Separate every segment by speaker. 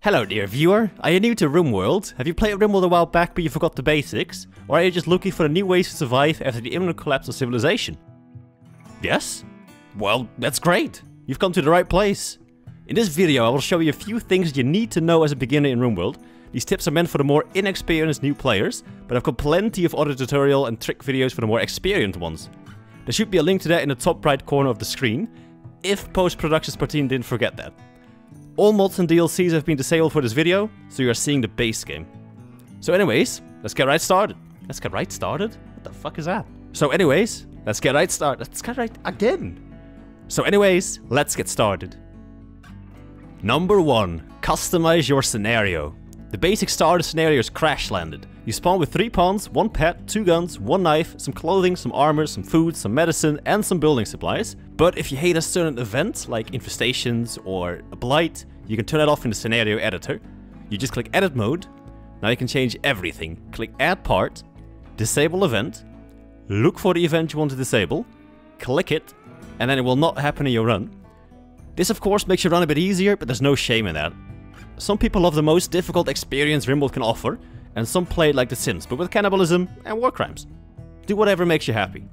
Speaker 1: Hello dear viewer, are you new to Rimworld? Have you played Rimworld a while back but you forgot the basics? Or are you just looking for new ways to survive after the imminent collapse of civilization? Yes? Well, that's great! You've come to the right place. In this video I will show you a few things you need to know as a beginner in Rimworld. These tips are meant for the more inexperienced new players, but I've got plenty of other tutorial and trick videos for the more experienced ones. There should be a link to that in the top right corner of the screen, if post-production team didn't forget that. All mods and DLCs have been disabled for this video, so you are seeing the base game. So anyways, let's get right started. Let's get right started? What the fuck is that? So anyways, let's get right started. Let's get right again. So anyways, let's get started. Number 1. Customize your scenario. The basic starter scenario is crash landed. You spawn with 3 pawns, 1 pet, 2 guns, 1 knife, some clothing, some armor, some food, some medicine, and some building supplies. But if you hate a certain event, like infestations or a blight, you can turn it off in the scenario editor. You just click edit mode. Now you can change everything. Click add part, disable event, look for the event you want to disable, click it, and then it will not happen in your run. This of course makes your run a bit easier, but there's no shame in that. Some people love the most difficult experience Rimworld can offer, and some play it like The Sims, but with cannibalism and war crimes. Do whatever makes you happy.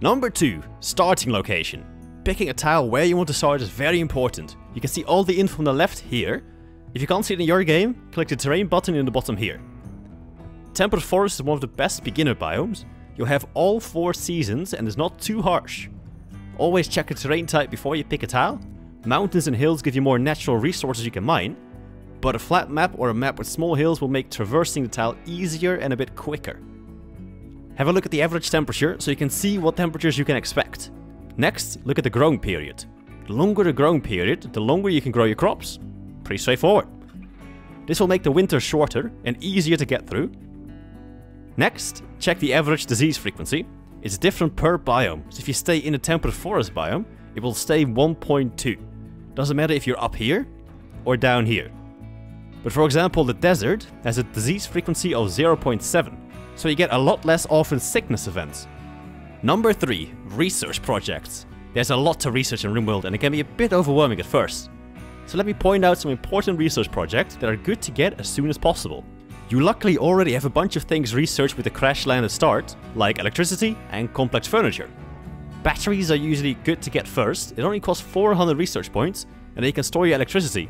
Speaker 1: Number 2. Starting location. Picking a tile where you want to start is very important. You can see all the info on the left here. If you can't see it in your game, click the terrain button in the bottom here. Temperate Forest is one of the best beginner biomes. You'll have all 4 seasons and is not too harsh. Always check the terrain type before you pick a tile. Mountains and hills give you more natural resources you can mine, but a flat map or a map with small hills will make traversing the tile easier and a bit quicker. Have a look at the average temperature so you can see what temperatures you can expect. Next, look at the growing period. The longer the growing period, the longer you can grow your crops. Pretty straightforward. This will make the winter shorter and easier to get through. Next, check the average disease frequency. It's different per biome, so if you stay in the temperate forest biome, it will stay 1.2. Doesn't matter if you're up here or down here. But for example, the desert has a disease frequency of 0.7, so you get a lot less often sickness events. Number 3. Research projects. There's a lot to research in Rimworld and it can be a bit overwhelming at first. So let me point out some important research projects that are good to get as soon as possible. You luckily already have a bunch of things researched with the crash landed start, like electricity and complex furniture. Batteries are usually good to get first. It only costs 400 research points and they can store your electricity.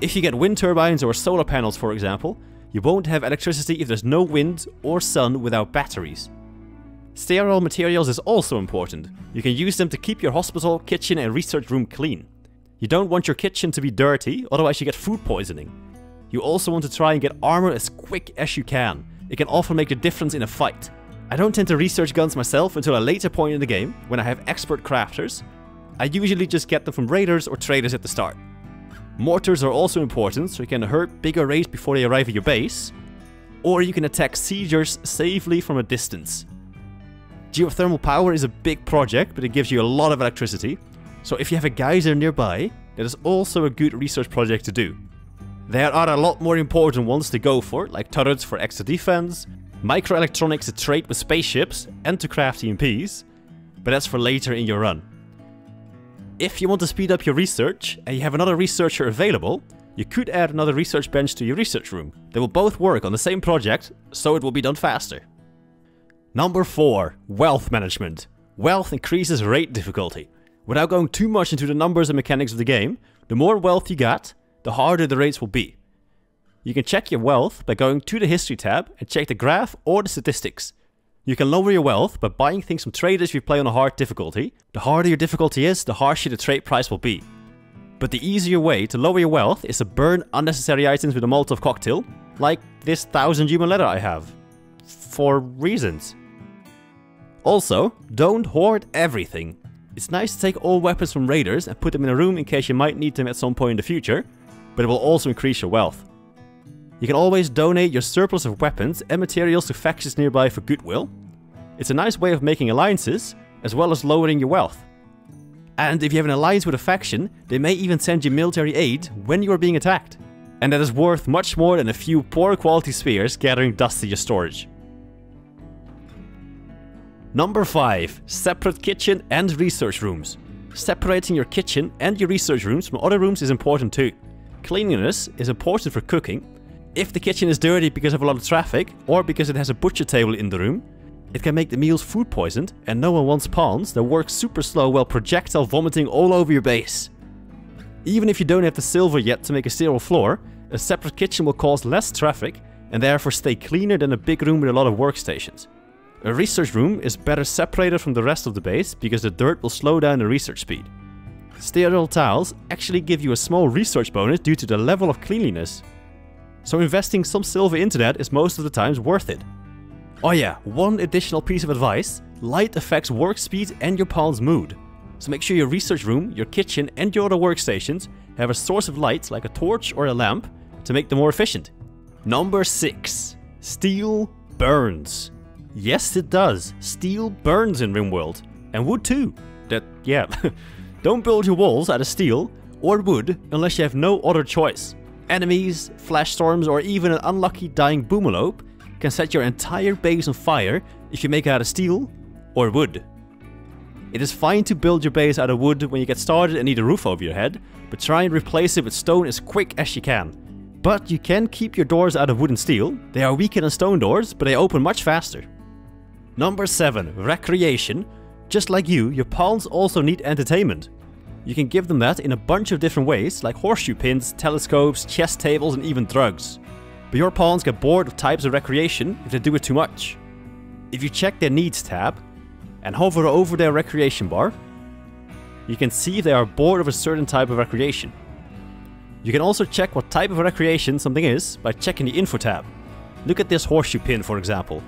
Speaker 1: If you get wind turbines or solar panels for example, you won't have electricity if there's no wind or sun without batteries. Sterile materials is also important. You can use them to keep your hospital, kitchen and research room clean. You don't want your kitchen to be dirty, otherwise you get food poisoning. You also want to try and get armor as quick as you can. It can often make the difference in a fight. I don't tend to research guns myself until a later point in the game, when I have expert crafters. I usually just get them from raiders or traders at the start. Mortars are also important, so you can hurt bigger raids before they arrive at your base. Or you can attack siegers safely from a distance. Geothermal power is a big project, but it gives you a lot of electricity. So if you have a geyser nearby, that is also a good research project to do. There are a lot more important ones to go for, like turrets for extra defense, microelectronics to trade with spaceships, and to craft EMPs, but that's for later in your run. If you want to speed up your research, and you have another researcher available, you could add another research bench to your research room. They will both work on the same project, so it will be done faster. Number 4. Wealth management. Wealth increases raid difficulty. Without going too much into the numbers and mechanics of the game, the more wealth you got, the harder the raids will be. You can check your wealth by going to the history tab and check the graph or the statistics. You can lower your wealth by buying things from traders if you play on a hard difficulty. The harder your difficulty is, the harsher the trade price will be. But the easier way to lower your wealth is to burn unnecessary items with a Molotov cocktail, like this 1000 human leather I have. For reasons. Also, don't hoard everything. It's nice to take all weapons from raiders and put them in a room in case you might need them at some point in the future, but it will also increase your wealth. You can always donate your surplus of weapons and materials to factions nearby for goodwill. It's a nice way of making alliances, as well as lowering your wealth. And if you have an alliance with a faction, they may even send you military aid when you are being attacked. And that is worth much more than a few poor quality spheres gathering dust to your storage. Number 5. Separate kitchen and research rooms. Separating your kitchen and your research rooms from other rooms is important too. cleanliness is important for cooking. If the kitchen is dirty because of a lot of traffic, or because it has a butcher table in the room, it can make the meals food poisoned, and no one wants pawns that work super slow while projectile vomiting all over your base. Even if you don't have the silver yet to make a sterile floor, a separate kitchen will cause less traffic and therefore stay cleaner than a big room with a lot of workstations. A research room is better separated from the rest of the base because the dirt will slow down the research speed. Sterile tiles actually give you a small research bonus due to the level of cleanliness. So investing some silver into that is most of the times worth it. Oh yeah, one additional piece of advice: light affects work speed and your pawn's mood. So make sure your research room, your kitchen and your other workstations have a source of light like a torch or a lamp to make them more efficient. Number 6. Steel burns. Yes, it does. Steel burns in Rimworld. And wood too. Yeah. Don't build your walls out of steel or wood unless you have no other choice. Enemies, flash storms or even an unlucky dying boomalope can set your entire base on fire if you make it out of steel or wood. It is fine to build your base out of wood when you get started and need a roof over your head, but try and replace it with stone as quick as you can. But you can keep your doors out of wood and steel. They are weaker than stone doors, but they open much faster. Number 7. Recreation. Just like you, your pawns also need entertainment. You can give them that in a bunch of different ways, like horseshoe pins, telescopes, chess tables and even drugs. But your pawns get bored of types of recreation if they do it too much. If you check their needs tab and hover over their recreation bar, you can see if they are bored of a certain type of recreation. You can also check what type of recreation something is by checking the info tab. Look at this horseshoe pin, for example.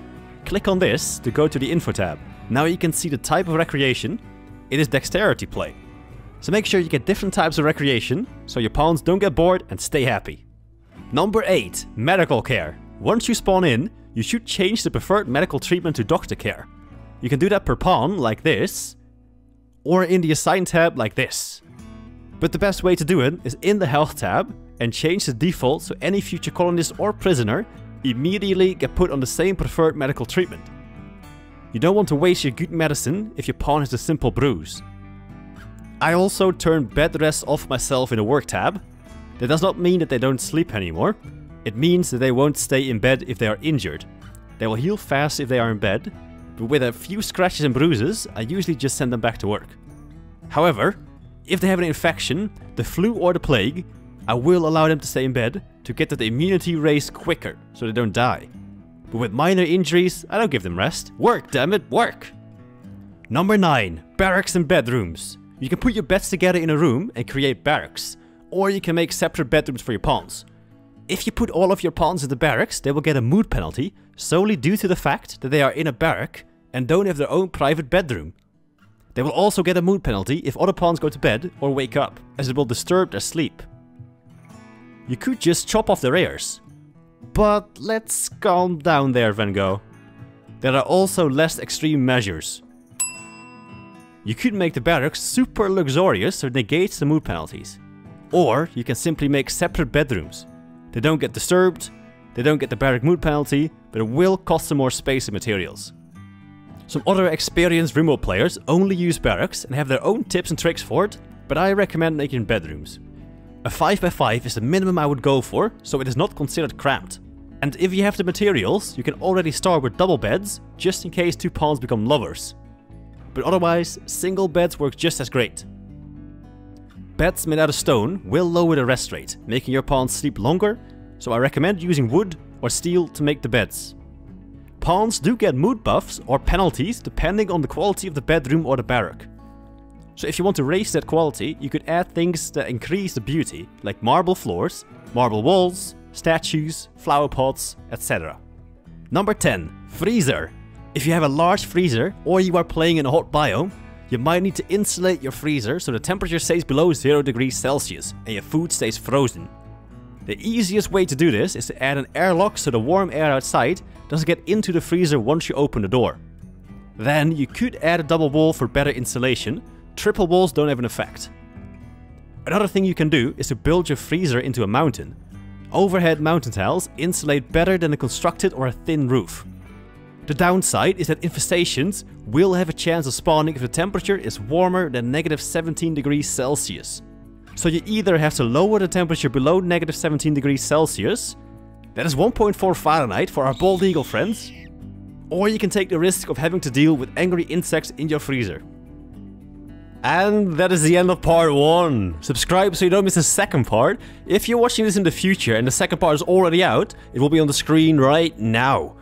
Speaker 1: Click on this to go to the info tab. Now you can see the type of recreation. It is dexterity play. So make sure you get different types of recreation so your pawns don't get bored and stay happy. Number 8. Medical care. Once you spawn in, you should change the preferred medical treatment to doctor care. You can do that per pawn, like this, or in the assign tab, like this. But the best way to do it is in the health tab and change the default so any future colonist or prisoner immediately get put on the same preferred medical treatment. You don't want to waste your good medicine if your pawn has a simple bruise. I also turned bed rest off myself in the work tab. That does not mean that they don't sleep anymore. It means that they won't stay in bed if they are injured. They will heal fast if they are in bed, but with a few scratches and bruises, I usually just send them back to work. However, if they have an infection, the flu or the plague, I will allow them to stay in bed to get that immunity raised quicker so they don't die. But with minor injuries, I don't give them rest. Work, damn it, work! Number 9. Barracks and Bedrooms. You can put your beds together in a room and create barracks, or you can make separate bedrooms for your pawns. If you put all of your pawns in the barracks, they will get a mood penalty solely due to the fact that they are in a barrack and don't have their own private bedroom. They will also get a mood penalty if other pawns go to bed or wake up, as it will disturb their sleep. You could just chop off their ears. But let's calm down there, Van Gogh. There are also less extreme measures. You could make the barracks super luxurious so it negates the mood penalties. Or you can simply make separate bedrooms. They don't get disturbed, they don't get the barrack mood penalty, but it will cost them more space and materials. Some other experienced Rimworld players only use barracks and have their own tips and tricks for it, but I recommend making bedrooms. A 5x5 is the minimum I would go for, so it is not considered cramped. And if you have the materials, you can already start with double beds, just in case two pawns become lovers. But otherwise, single beds work just as great. Beds made out of stone will lower the rest rate, making your pawns sleep longer, so I recommend using wood or steel to make the beds. Pawns do get mood buffs or penalties depending on the quality of the bedroom or the barrack. So if you want to raise that quality, you could add things that increase the beauty, like marble floors, marble walls, statues, flower pots, etc. Number 10. Freezer. If you have a large freezer or you are playing in a hot biome, you might need to insulate your freezer so the temperature stays below 0 degrees Celsius and your food stays frozen. The easiest way to do this is to add an airlock so the warm air outside doesn't get into the freezer once you open the door. Then you could add a double wall for better insulation. Triple walls don't have an effect. Another thing you can do is to build your freezer into a mountain. Overhead mountain tiles insulate better than a constructed or a thin roof. The downside is that infestations will have a chance of spawning if the temperature is warmer than -17 degrees Celsius. So you either have to lower the temperature below -17 degrees Celsius, that is 1.4 Fahrenheit for our bald eagle friends, or you can take the risk of having to deal with angry insects in your freezer. And that is the end of part 1. Subscribe so you don't miss the second part. If you're watching this in the future and the second part is already out, it will be on the screen right now.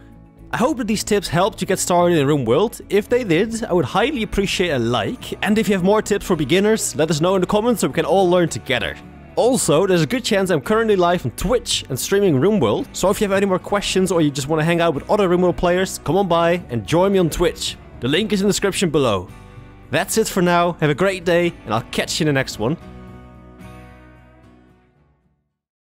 Speaker 1: I hope that these tips helped you get started in Rimworld. If they did, I would highly appreciate a like. And if you have more tips for beginners, let us know in the comments so we can all learn together. Also, there's a good chance I'm currently live on Twitch and streaming Rimworld, so if you have any more questions or you just want to hang out with other Rimworld players, come on by and join me on Twitch. The link is in the description below. That's it for now, have a great day, and I'll catch you in the next one.